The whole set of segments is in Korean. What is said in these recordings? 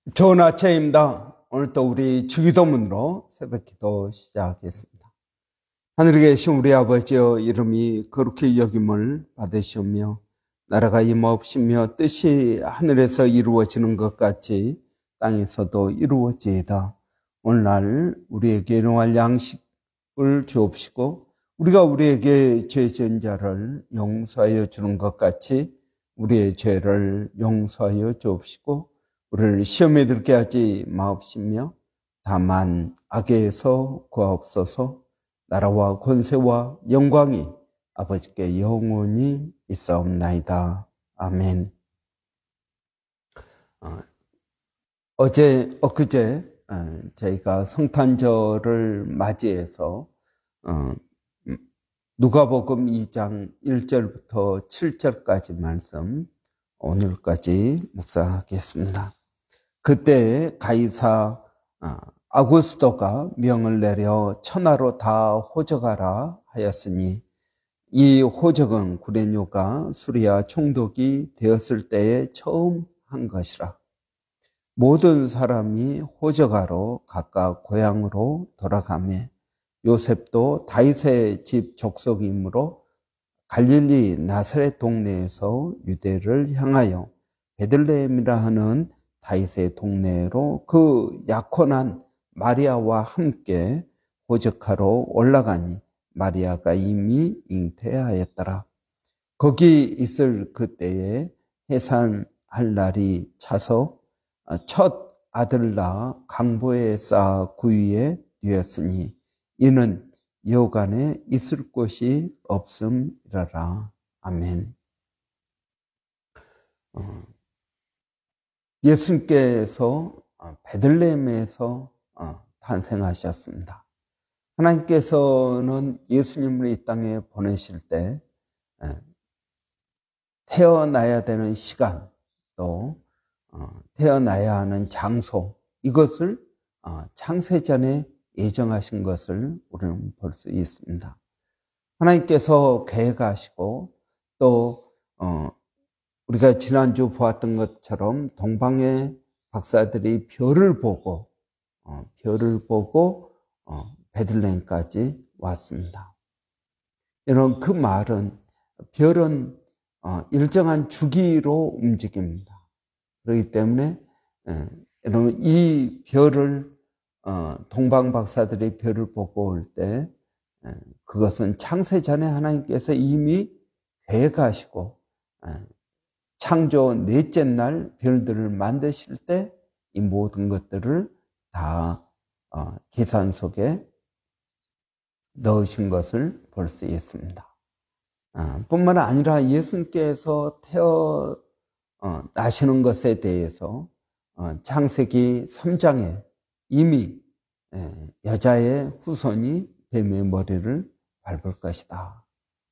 좋은 아침입니다. 오늘 또 우리 주기도문으로 새벽기도 시작하겠습니다. 하늘에 계신 우리 아버지여, 이름이 거룩히 여김을 받으시오며 나라가 임하옵시며 뜻이 하늘에서 이루어지는 것 같이 땅에서도 이루어지이다. 오늘날 우리에게 일용할 양식을 주옵시고 우리가 우리에게 죄 지은 자를 용서하여 주는 것 같이 우리의 죄를 용서하여 주옵시고 우리를 시험에 들게 하지 마옵시며 다만 악에서 구하옵소서. 나라와 권세와 영광이 아버지께 영원히 있사옵나이다. 아멘. 엊그제 저희가 성탄절을 맞이해서 누가복음 2장 1절부터 7절까지 말씀 오늘까지 묵상하겠습니다. 그때 가이사 아구스도가 명을 내려 천하로 다 호적하라 하였으니 이 호적은 구레뇨가 수리아 총독이 되었을 때에 처음 한 것이라. 모든 사람이 호적하러 각각 고향으로 돌아가매 요셉도 다윗의 집 족속이므로 갈릴리 나사렛 동네에서 유대를 향하여 베들레헴이라 하는 다윗의 동네로 그 약혼한 마리아와 함께 호적하러 올라가니 마리아가 이미 잉태하였더라. 거기 있을 그때에 해산할 날이 차서 첫 아들 낳아 강보에 쌓아 구유에 뉘었으니 이는 여간에 있을 곳이 없음이라라. 아멘. 예수님께서 베들레헴에서 탄생하셨습니다. 하나님께서는 예수님을 이 땅에 보내실 때 태어나야 되는 시간, 또 태어나야 하는 장소, 이것을 창세전에 예정하신 것을 우리는 볼 수 있습니다. 하나님께서 계획하시고 또 우리가 지난주 보았던 것처럼 동방의 박사들이 별을 보고 베들레헴까지 왔습니다. 여러분, 그 말은 별은 일정한 주기로 움직입니다. 그렇기 때문에 여러분, 이 별을 동방 박사들이 별을 보고 올 때 그것은 창세 전에 하나님께서 이미 계획하시고 창조 넷째 날 별들을 만드실 때 이 모든 것들을 다 계산 속에 넣으신 것을 볼 수 있습니다. 뿐만 아니라 예수님께서 태어나시는 것에 대해서 창세기 3장에 이미 여자의 후손이 뱀의 머리를 밟을 것이다.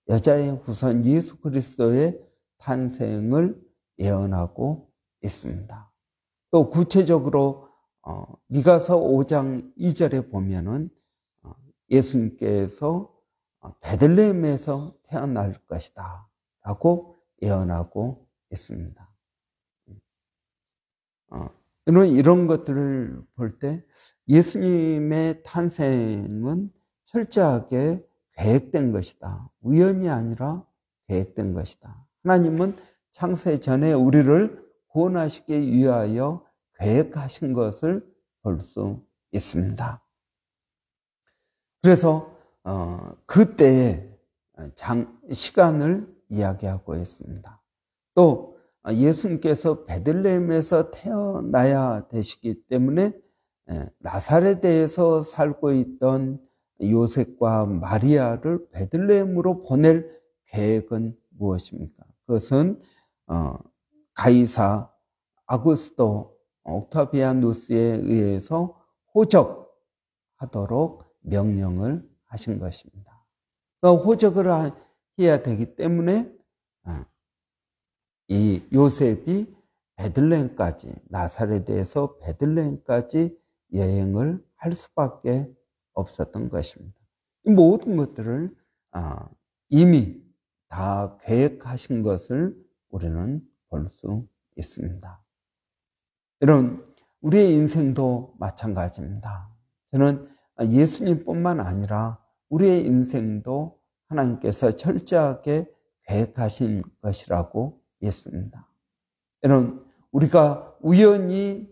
여자의 후손 예수 그리스도의 탄생을 예언하고 있습니다. 또 구체적으로 미가서 5장 2절에 보면은 예수님께서 베들레헴에서 태어날 것이다 라고 예언하고 있습니다. 이런 것들을 볼 때 예수님의 탄생은 철저하게 계획된 것이다. 우연이 아니라 계획된 것이다. 하나님은 창세 전에 우리를 구원하시기 위하여 계획하신 것을 볼 수 있습니다. 그래서 그때의 시간을 이야기하고 있습니다. 또 예수님께서 베들레헴에서 태어나야 되시기 때문에 나사렛에서 살고 있던 요셉과 마리아를 베들레헴으로 보낼 계획은 무엇입니까? 그것은 가이사 아구스도 옥타비아누스에 의해서 호적하도록 명령을 하신 것입니다. 그러니까 호적을 해야 되기 때문에 이 요셉이 베들레헴까지, 나사렛에서 베들레헴까지 여행을 할 수밖에 없었던 것입니다. 이 모든 것들을 이미 다 계획하신 것을 우리는 볼 수 있습니다. 여러분, 우리의 인생도 마찬가지입니다. 저는 예수님뿐만 아니라 우리의 인생도 하나님께서 철저하게 계획하신 것이라고 믿습니다. 여러분, 우리가 우연히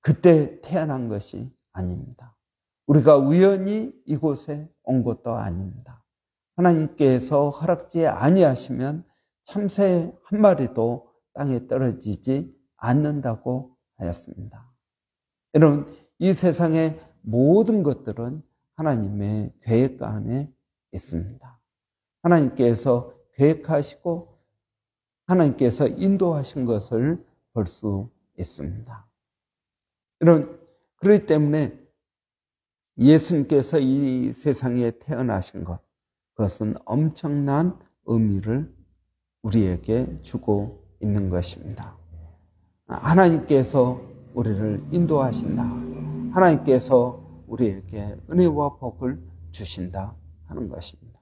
그때 태어난 것이 아닙니다. 우리가 우연히 이곳에 온 것도 아닙니다. 하나님께서 허락지 아니하시면 참새 한 마리도 땅에 떨어지지 않는다고 하였습니다. 여러분, 이 세상의 모든 것들은 하나님의 계획 안에 있습니다. 하나님께서 계획하시고 하나님께서 인도하신 것을 볼 수 있습니다. 여러분, 그렇기 때문에 예수님께서 이 세상에 태어나신 것, 그것은 엄청난 의미를 우리에게 주고 있는 것입니다. 하나님께서 우리를 인도하신다. 하나님께서 우리에게 은혜와 복을 주신다 하는 것입니다.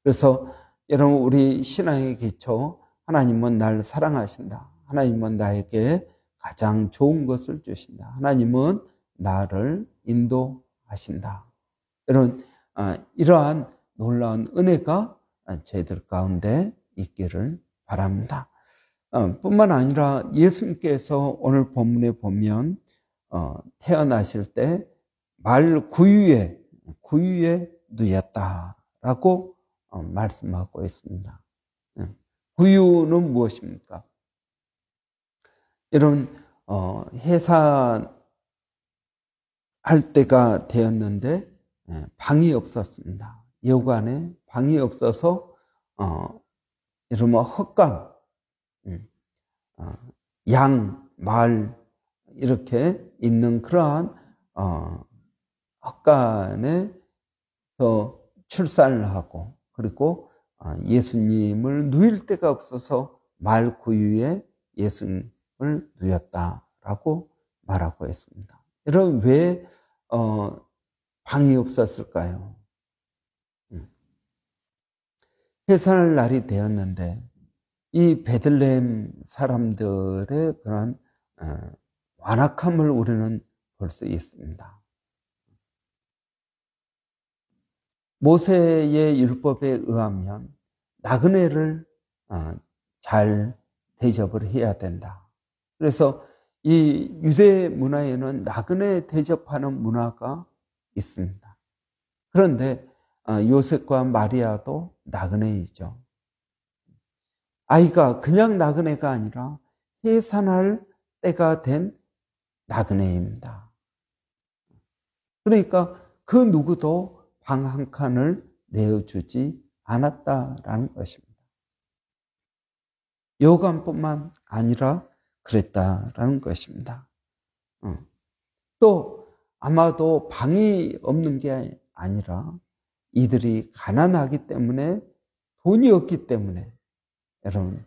그래서 여러분, 우리 신앙의 기초, 하나님은 나를 사랑하신다. 하나님은 나에게 가장 좋은 것을 주신다. 하나님은 나를 인도하신다. 여러분, 이러한 놀라운 은혜가 저희들 가운데 있기를 바랍니다. 뿐만 아니라 예수님께서 오늘 본문에 보면 태어나실 때 말 구유에 누였다라고 말씀하고 있습니다. 구유는 무엇입니까? 여러분, 해산할 때가 되었는데 방이 없었습니다. 여관에 방이 없어서 이러면 헛간, 양, 말 이렇게 있는 그러한 헛간에서 출산을 하고, 그리고 예수님을 누일 데가 없어서 말 구유에 예수님을 누였다라고 말하고 있습니다. 여러분, 왜 방이 없었을까요? 해산할 날이 되었는데 이 베들레헴 사람들의 그런 완악함을 우리는 볼 수 있습니다. 모세의 율법에 의하면 나그네를 잘 대접을 해야 된다. 그래서 이 유대 문화에는 나그네 대접하는 문화가 있습니다. 그런데 요셉과 마리아도 나그네이죠. 아이가 그냥 나그네가 아니라 해산할 때가 된 나그네입니다. 그러니까 그 누구도 방 한 칸을 내어주지 않았다라는 것입니다. 여관뿐만 아니라 그랬다라는 것입니다. 또 아마도 방이 없는 게 아니라 이들이 가난하기 때문에, 돈이 없기 때문에 여러분,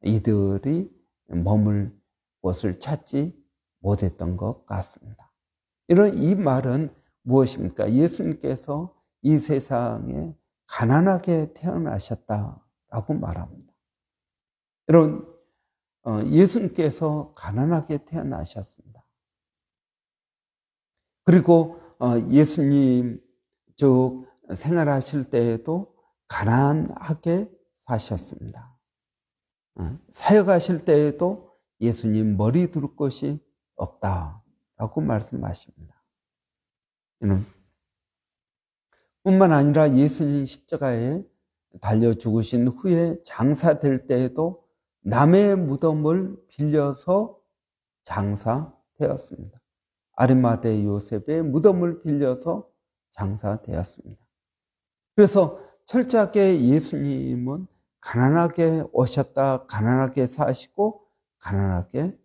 이들이 머물 곳을 찾지 못했던 것 같습니다. 이 말은 무엇입니까? 예수님께서 이 세상에 가난하게 태어나셨다라고 말합니다. 여러분, 예수님께서 가난하게 태어나셨습니다. 그리고 예수님 즉 생활하실 때에도 가난하게 사셨습니다. 사역하실 때에도 예수님 머리 둘 곳이 없다라고 말씀하십니다. 뿐만 아니라 예수님 십자가에 달려 죽으신 후에 장사될 때에도 남의 무덤을 빌려서 장사되었습니다. 아리마대 요셉의 무덤을 빌려서 장사되었습니다. 그래서 철저하게 예수님은 가난하게 오셨다, 가난하게 사시고 가난하게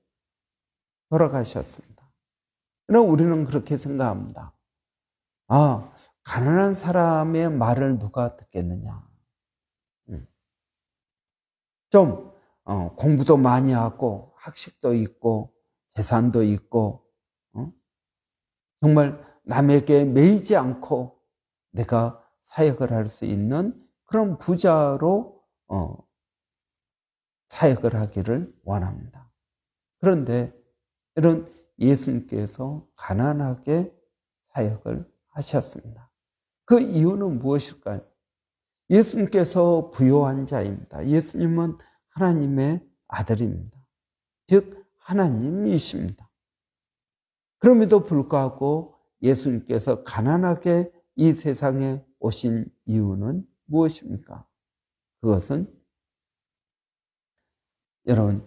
돌아가셨습니다. 그럼 우리는 그렇게 생각합니다. 가난한 사람의 말을 누가 듣겠느냐. 좀 공부도 많이 하고 학식도 있고 재산도 있고 정말 남에게 매이지 않고 내가 사역을 할 수 있는 그런 부자로 사역을 하기를 원합니다. 그런데 이런 예수님께서 가난하게 사역을 하셨습니다. 그 이유는 무엇일까요? 예수님께서 부요한 자입니다. 예수님은 하나님의 아들입니다. 즉 하나님이십니다. 그럼에도 불구하고 예수님께서 가난하게 이 세상에 오신 이유는 무엇입니까? 그것은 여러분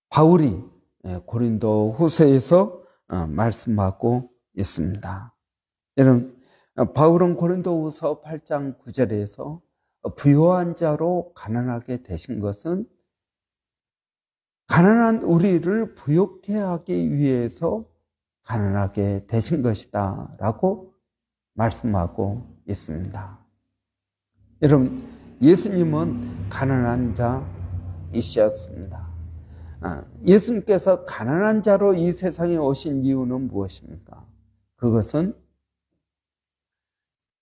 바울이 고린도 후서에서 말씀하고 있습니다. 여러분 바울은 고린도 후서 8장 9절에서 부요한 자로 가난하게 되신 것은 가난한 우리를 부욕해 하기 위해서 가난하게 되신 것이다 라고 말씀하고 있습니다. 여러분 예수님은 가난한 자이셨습니다. 예수님께서 가난한 자로 이 세상에 오신 이유는 무엇입니까? 그것은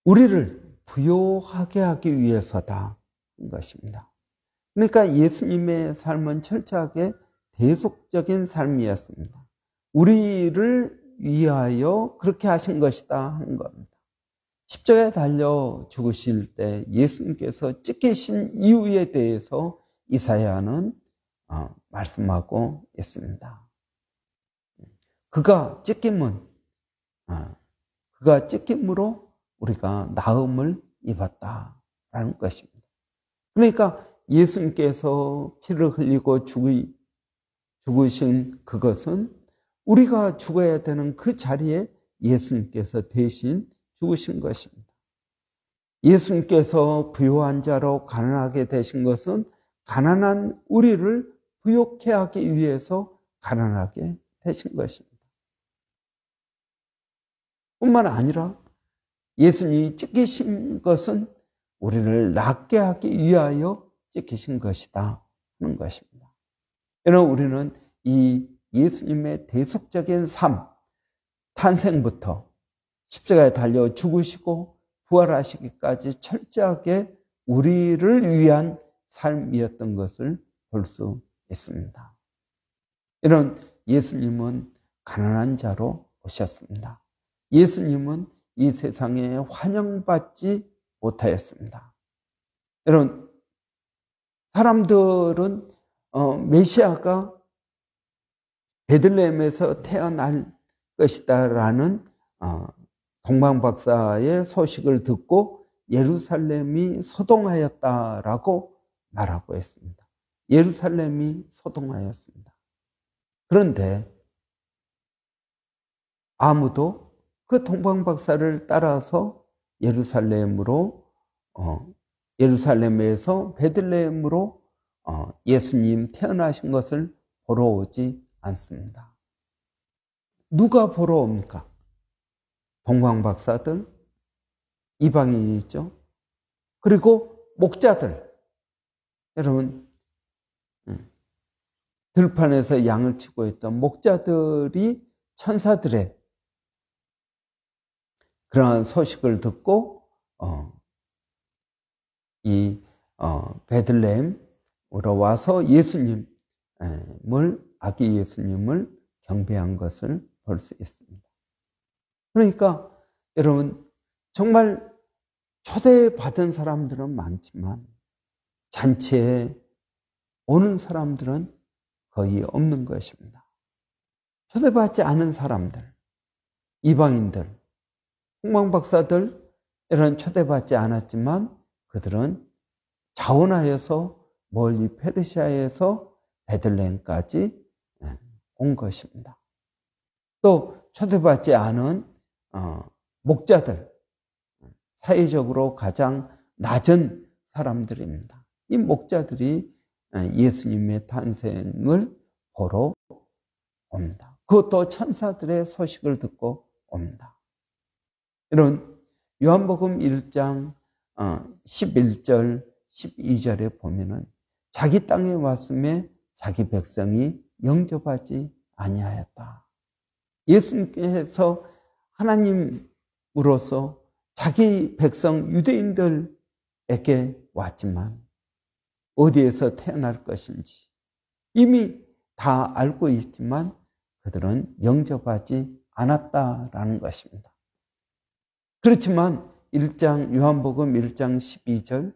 우리를 부요하게 하기 위해서다 한 것입니다. 그러니까 예수님의 삶은 철저하게 대속적인 삶이었습니다. 우리를 위하여 그렇게 하신 것이다 하는 겁니다. 십자가에 달려 죽으실 때 예수님께서 찢기신 이유에 대해서 이사야는 말씀하고 있습니다. 그가 찢김으로 우리가 나음을 입었다라는 것입니다. 그러니까 예수님께서 피를 흘리고 죽으신 그것은 우리가 죽어야 되는 그 자리에 예수님께서 대신 죽으신 것입니다. 예수님께서 부요한 자로 가난하게 되신 것은 가난한 우리를 부욕해 하기 위해서 가난하게 되신 것입니다. 뿐만 아니라 예수님이 찢기신 것은 우리를 낫게 하기 위하여 찢기신 것이다 하는 것입니다. 여러분 우리는 이 예수님의 대속적인 삶, 탄생부터 십자가에 달려 죽으시고 부활하시기까지 철저하게 우리를 위한 삶이었던 것을 볼 수 있습니다. 이런 예수님은 가난한 자로 오셨습니다. 예수님은 이 세상에 환영받지 못하였습니다. 여러분 사람들은 메시아가 베들레헴에서 태어날 것이다라는 동방박사의 소식을 듣고 예루살렘이 소동하였다라고 말하고 했습니다. 예루살렘이 소동하였습니다. 그런데 아무도 그 동방박사를 따라서 예루살렘에서 베들레헴으로 예수님 태어나신 것을 보러 오지 않습니다. 누가 보러 옵니까? 동방박사들, 이방인이죠. 그리고 목자들. 여러분 들판에서 양을 치고 있던 목자들이 천사들의 그러한 소식을 듣고 베들레헴으로 와서 아기 예수님을 경배한 것을 볼 수 있습니다. 그러니까 여러분 정말 초대받은 사람들은 많지만 잔치에 오는 사람들은 거의 없는 것입니다. 초대받지 않은 사람들, 이방인들, 동방박사들 이런 초대받지 않았지만 그들은 자원하여서 멀리 페르시아에서 베들레헴까지 온 것입니다. 또 초대받지 않은 목자들, 사회적으로 가장 낮은 사람들입니다. 이 목자들이 예수님의 탄생을 보러 옵니다. 그것도 천사들의 소식을 듣고 옵니다. 여러분 요한복음 1장 11절 12절에 보면은 자기 땅에 왔음에 자기 백성이 영접하지 아니하였다. 예수님께서 하나님으로서 자기 백성 유대인들에게 왔지만 어디에서 태어날 것인지 이미 다 알고 있지만 그들은 영접하지 않았다라는 것입니다. 그렇지만 요한복음 1장 12절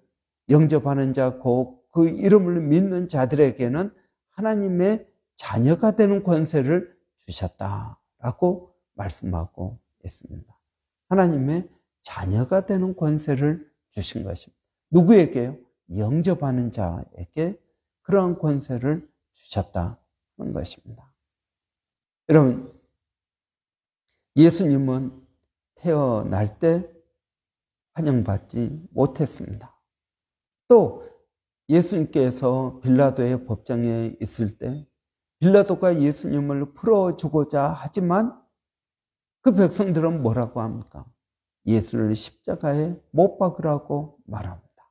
영접하는 자 곧 그 이름을 믿는 자들에게는 하나님의 자녀가 되는 권세를 주셨다라고 말씀하고 있습니다. 하나님의 자녀가 되는 권세를 주신 것입니다. 누구에게요? 영접하는 자에게 그러한 권세를 주셨다는 것입니다. 여러분, 예수님은 태어날 때 환영받지 못했습니다. 또 예수님께서 빌라도의 법정에 있을 때 빌라도가 예수님을 풀어주고자 하지만 그 백성들은 뭐라고 합니까? 예수를 십자가에 못 박으라고 말합니다.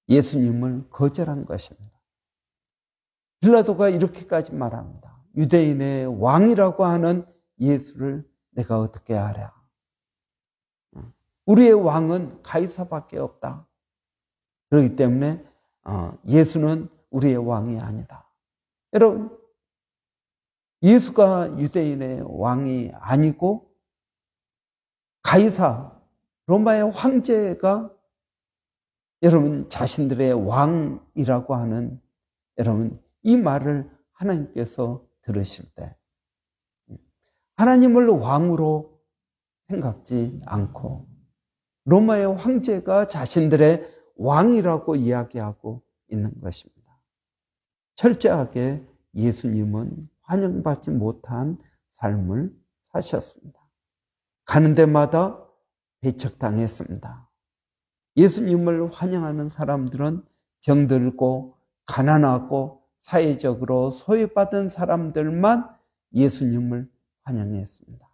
예수님을 거절한 것입니다. 빌라도가 이렇게까지 말합니다. 유대인의 왕이라고 하는 예수를 내가 어떻게 알아? 우리의 왕은 가이사밖에 없다. 그렇기 때문에 예수는 우리의 왕이 아니다. 여러분, 예수가 유대인의 왕이 아니고 가이사, 로마의 황제가 여러분 자신들의 왕이라고 하는 여러분 이 말을 하나님께서 들으실 때 하나님을 왕으로 생각지 않고 로마의 황제가 자신들의 왕이라고 이야기하고 있는 것입니다. 철저하게 예수님은 환영받지 못한 삶을 사셨습니다. 가는 데마다 배척당했습니다. 예수님을 환영하는 사람들은 병들고 가난하고 사회적으로 소외받은 사람들만 예수님을 환영했습니다.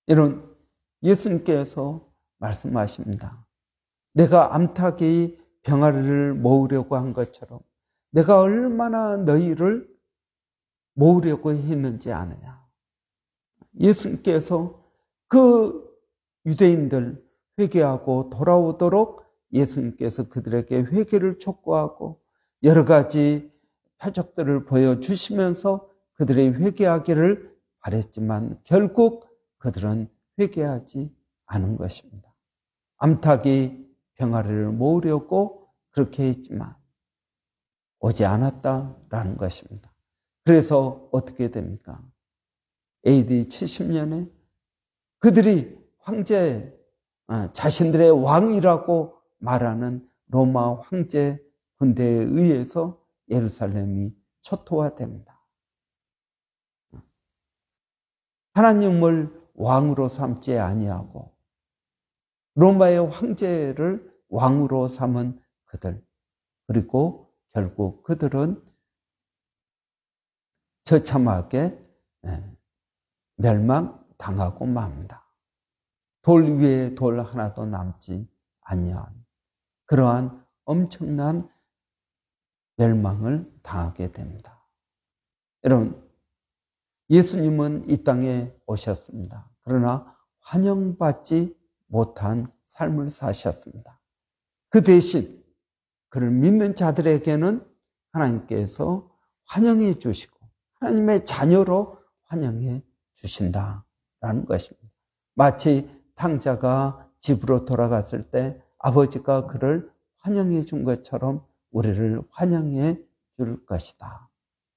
여러분, 예수님께서 말씀하십니다. 내가 암탉이 병아리를 모으려고 한 것처럼 내가 얼마나 너희를 모으려고 했는지 아느냐. 예수님께서 그 유대인들 회개하고 돌아오도록 예수님께서 그들에게 회개를 촉구하고 여러 가지 표적들을 보여주시면서 그들의 회개하기를 바랬지만 결국 그들은 회개하지 않은 것입니다. 암탉이 병아리를 모으려고 그렇게 했지만 오지 않았다라는 것입니다. 그래서 어떻게 됩니까? AD 70년에 그들이 황제, 자신들의 왕이라고 말하는 로마 황제 군대에 의해서 예루살렘이 초토화됩니다. 하나님을 왕으로 삼지 아니하고 로마의 황제를 왕으로 삼은 그들, 그리고 결국 그들은 처참하게 멸망당하고 맙니다. 돌 위에 돌 하나도 남지 아니한 그러한 엄청난 멸망을 당하게 됩니다. 여러분, 예수님은 이 땅에 오셨습니다. 그러나 환영받지 못한 삶을 사셨습니다. 그 대신 그를 믿는 자들에게는 하나님께서 환영해 주시고 하나님의 자녀로 환영해 주신다라는 것입니다. 마치 탕자가 집으로 돌아갔을 때 아버지가 그를 환영해 준 것처럼 우리를 환영해 줄 것이다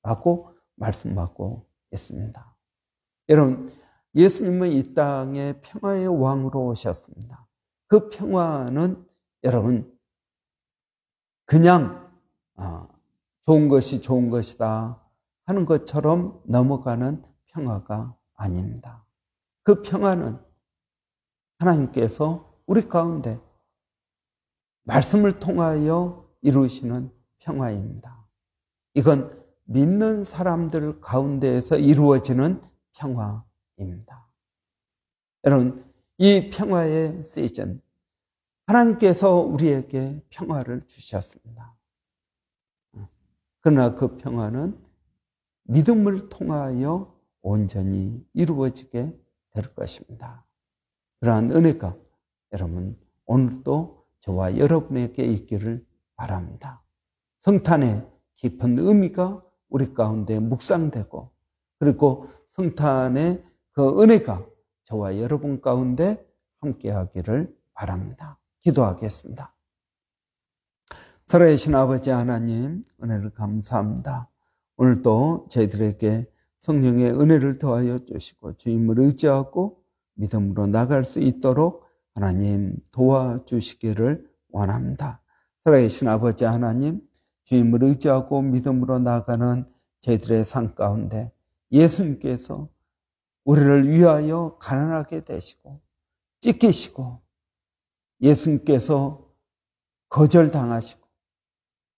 라고 말씀하고 있습니다. 여러분, 예수님은 이 땅에 평화의 왕으로 오셨습니다. 그 평화는 여러분 그냥 좋은 것이 좋은 것이다 하는 것처럼 넘어가는 평화가 아닙니다. 그 평화는 하나님께서 우리 가운데 말씀을 통하여 이루시는 평화입니다. 이건 믿는 사람들 가운데에서 이루어지는 평화입니다. 여러분, 이 평화의 시즌, 하나님께서 우리에게 평화를 주셨습니다. 그러나 그 평화는 믿음을 통하여 온전히 이루어지게 될 것입니다. 그러한 은혜가 여러분 오늘도 저와 여러분에게 있기를 바랍니다. 성탄의 깊은 의미가 우리 가운데 묵상되고, 그리고 성탄의 그 은혜가 저와 여러분 가운데 함께하기를 바랍니다. 기도하겠습니다. 살아계신 아버지 하나님, 은혜를 감사합니다. 오늘도 저희들에게 성령의 은혜를 더하여 주시고 주님을 의지하고 믿음으로 나갈 수 있도록 하나님 도와주시기를 원합니다. 살아계신 아버지 하나님, 주님을 의지하고 믿음으로 나가는 저희들의 삶 가운데 예수님께서 우리를 위하여 가난하게 되시고 찢기시고, 예수님께서 거절당하시고,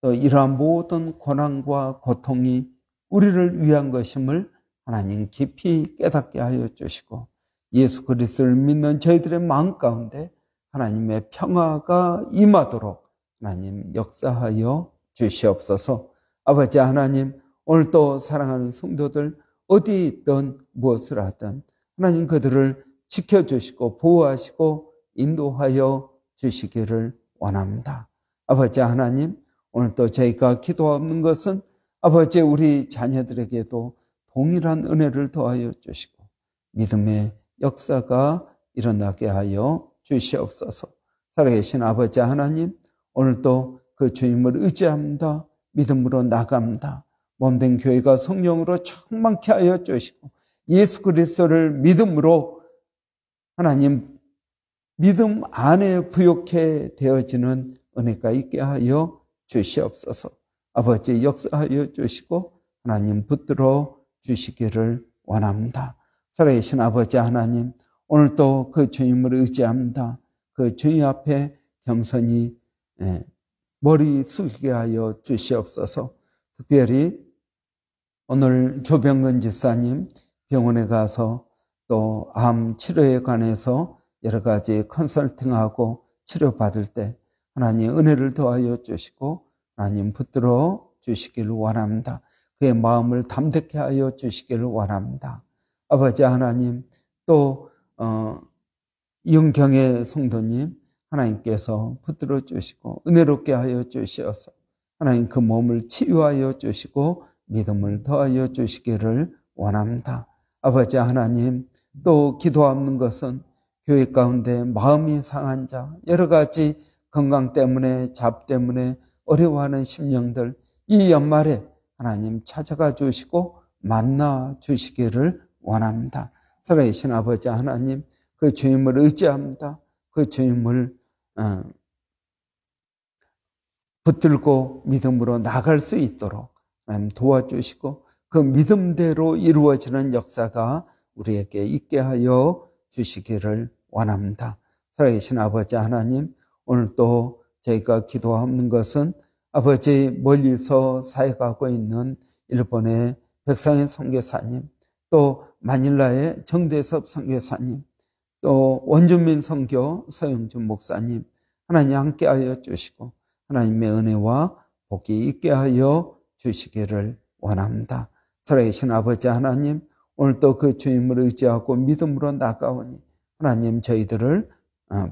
또 이러한 모든 고난과 고통이 우리를 위한 것임을 하나님 깊이 깨닫게 하여 주시고, 예수 그리스도를 믿는 저희들의 마음 가운데 하나님의 평화가 임하도록 하나님 역사하여 주시옵소서. 아버지 하나님, 오늘도 사랑하는 성도들 어디에 있든 무엇을 하든 하나님 그들을 지켜주시고 보호하시고 인도하여 주시기를 원합니다. 아버지 하나님, 오늘도 저희가 기도하는 것은 아버지 우리 자녀들에게도 동일한 은혜를 더하여 주시고 믿음의 역사가 일어나게 하여 주시옵소서. 살아계신 아버지 하나님, 오늘도 그 주님을 의지합니다. 믿음으로 나갑니다. 몸된 교회가 성령으로 충만케 하여 주시고 예수 그리스도를 믿음으로 하나님 믿음 안에 부욕해 되어지는 은혜가 있게 하여 주시옵소서. 아버지 역사하여 주시고 하나님 붙들어 주시기를 원합니다. 살아계신 아버지 하나님, 오늘도 그 주님을 의지합니다. 그 주님 앞에 겸손히 머리 숙이게 하여 주시옵소서. 특별히 오늘 조병근 집사님 병원에 가서 또 암 치료에 관해서 여러 가지 컨설팅하고 치료받을 때 하나님 은혜를 더하여 주시고 하나님 붙들어 주시기를 원합니다. 그의 마음을 담대케 하여 주시기를 원합니다. 아버지 하나님, 또 이은경의 성도님 하나님께서 붙들어 주시고 은혜롭게 하여 주시어서 하나님 그 몸을 치유하여 주시고 믿음을 더하여 주시기를 원합니다. 아버지 하나님, 또 기도하는 것은 교회 가운데 마음이 상한 자, 여러 가지 건강 때문에 잡 때문에 어려워하는 심령들 이 연말에 하나님 찾아가 주시고 만나 주시기를 원합니다. 살아계신 아버지 하나님, 그 주님을 의지합니다. 그 주님을 붙들고 믿음으로 나갈 수 있도록 하나님 도와주시고 그 믿음대로 이루어지는 역사가 우리에게 있게 하여 주시기를 원합니다. 살아계신 아버지 하나님, 오늘 또 저희가 기도하는 것은 아버지 멀리서 사역하고 있는 일본의 백상현 선교사님, 또 마닐라의 정대섭 선교사님, 또 원주민 선교 서영준 목사님 하나님 함께하여 주시고 하나님의 은혜와 복이 있게 하여 주시기를 원합니다. 살아계신 아버지 하나님, 오늘도 그 주님을 의지하고 믿음으로 나가오니 하나님 저희들을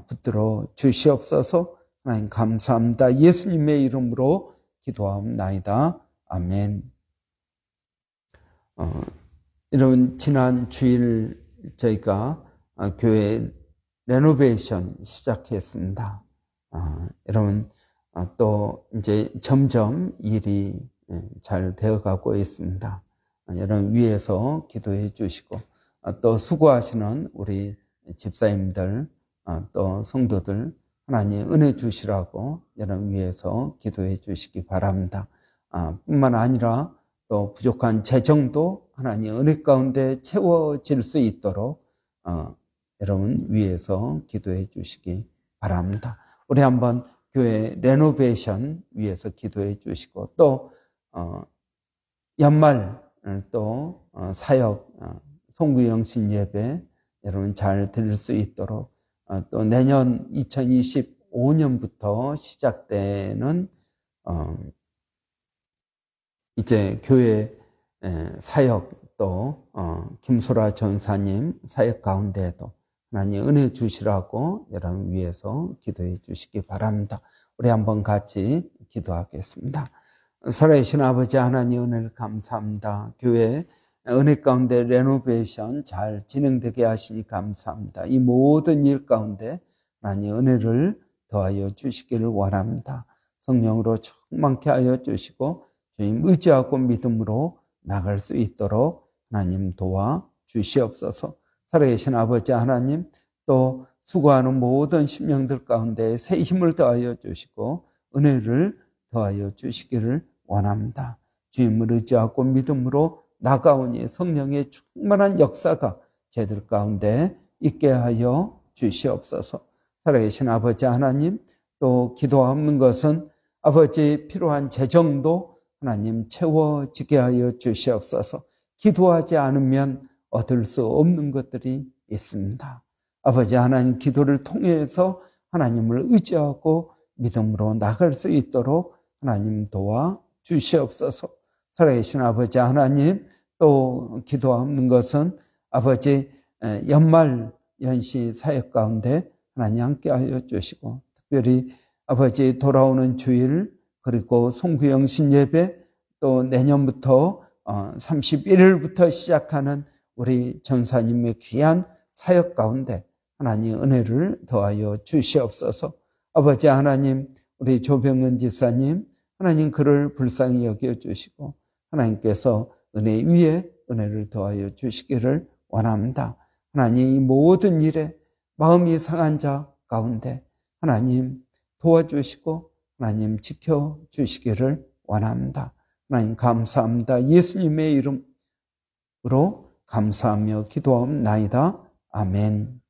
붙들어 주시옵소서. 하나님 감사합니다. 예수님의 이름으로 기도하옵나이다. 아멘. 여러분, 지난 주일 저희가 교회 레노베이션 시작했습니다. 여러분, 또 이제 점점 일이 잘 되어가고 있습니다. 여러분 위에서 기도해 주시고 또 수고하시는 우리 집사님들 또 성도들 하나님 은혜 주시라고 여러분 위해서 기도해 주시기 바랍니다. 뿐만 아니라 또 부족한 재정도 하나님 은혜 가운데 채워질 수 있도록 여러분 위해서 기도해 주시기 바랍니다. 우리 한번 교회 레노베이션 위해서 기도해 주시고 또 연말 또 사역 송구영신 예배 여러분 잘 드릴 수 있도록 또 내년 2025년부터 시작되는 이제 교회 사역 또 김소라 전사님 사역 가운데에도 하나님 은혜 주시라고 여러분 위해서 기도해 주시기 바랍니다. 우리 한번 같이 기도하겠습니다. 살아계신 아버지 하나님 은혜를 감사합니다. 교회 은혜 가운데 레노베이션 잘 진행되게 하시니 감사합니다. 이 모든 일 가운데 하나님 은혜를 더하여 주시기를 원합니다. 성령으로 충만케 하여 주시고 주님 의지하고 믿음으로 나갈 수 있도록 하나님 도와 주시옵소서. 살아계신 아버지 하나님, 또 수고하는 모든 심령들 가운데 새 힘을 더하여 주시고 은혜를 더하여 주시기를 원합니다. 주님을 의지하고 믿음으로 나가오니 성령의 충만한 역사가 저희들 가운데 있게 하여 주시옵소서. 살아계신 아버지 하나님, 또 기도하는 것은 아버지 필요한 재정도 하나님 채워지게 하여 주시옵소서. 기도하지 않으면 얻을 수 없는 것들이 있습니다. 아버지 하나님, 기도를 통해서 하나님을 의지하고 믿음으로 나갈 수 있도록 하나님 도와 주시옵소서. 살아계신 아버지 하나님, 또 기도하는 것은 아버지 연말 연시 사역 가운데 하나님 함께하여 주시고, 특별히 아버지 돌아오는 주일, 그리고 송구영신 예배, 또 내년부터 31일부터 시작하는 우리 전사님의 귀한 사역 가운데 하나님 은혜를 더하여 주시옵소서. 아버지 하나님, 우리 조병은 지사님, 하나님 그를 불쌍히 여겨주시고 하나님께서 은혜 위에 은혜를 더하여 주시기를 원합니다. 하나님, 이 모든 일에 마음이 상한 자 가운데 하나님 도와주시고 하나님 지켜주시기를 원합니다. 하나님 감사합니다. 예수님의 이름으로 감사하며 기도하옵나이다. 아멘.